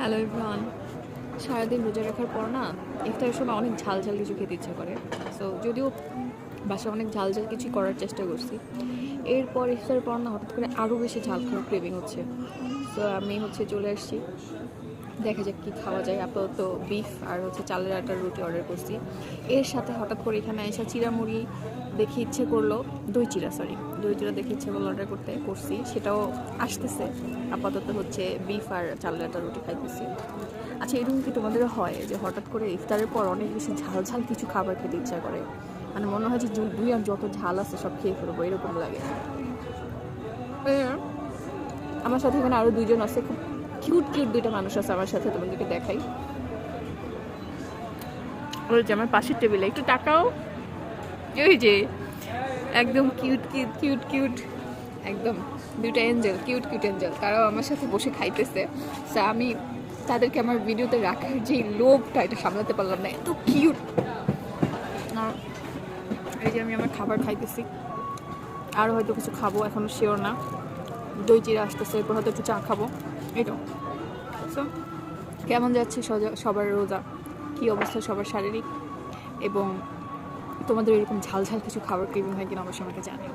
Hello everyone. সারাদিন রোজা রাখার পর না ইফতারের সময় অনেক ঝাল ঝাল কিছু খেতে ইচ্ছে করে। সো যদিও বাসায় অনেক ঝাল ঝাল কিছু করার চেষ্টা করছি, এরপর ইফতারের পর না হঠাৎ করে আরও বেশি ঝাল খাওয়ার ক্রেভিং হচ্ছে। সো আমি চলে আসছি, দেখা যাক কী খাওয়া যায়। আপাতত বিফ আর চালের আটার রুটি অর্ডার করছি। এর সাথে হঠাৎ করে এখানে এসে চিড়ামুড়ি দেখে ইচ্ছে করলো, দই চিড়া দেখে ইচ্ছে করলো অর্ডার করছি, সেটাও আসতেছে। আপাতত বিফ আর চালের আটার রুটি খাইতেছি। আচ্ছা, এরকম কি তোমাদেরও হয় যে হঠাৎ করে ইফতারের পর অনেক বেশি ঝাল ঝাল কিছু খাবার খেতে ইচ্ছা করে? মানে মনে হয় যে দুই আর যত ঝাল আছে সব খেয়ে ফেলবো, এরকম লাগে। আমার সাথে এখানে আরও দুইজন আছে, খুব কিউট দুইটা মানুষ আছে আমার সাথে, তোমাদেরকে দেখাই। ওই যে আমার পাশের টেবিলে, একটু টাকাও, ওই যে একদম কিউট একদম দুইটা এঞ্জেল, কিউট এঞ্জেল, তারাও আমার সাথে বসে খাইতেছে। আমি তাদেরকে আমার ভিডিওতে রাখার যে লোভটা, এটা সামলাতে পারলাম না, এত কিউট। এই যে আমি আমার খাবার খাইতেছি, আর হয়তো কিছু খাবো, এখনো শিওর না। দই চিড়া আসতেছে, এরপর হয়তো একটু চা খাবো। এটা সো কেমন যাচ্ছে সবার রোজা, কী অবস্থা সবার শারীরিক, এবং তোমাদের এরকম ঝাল ঝাল কিছু খাবার ক্রেভিং হয় কিনা অবশ্যই আমাকে জানাই।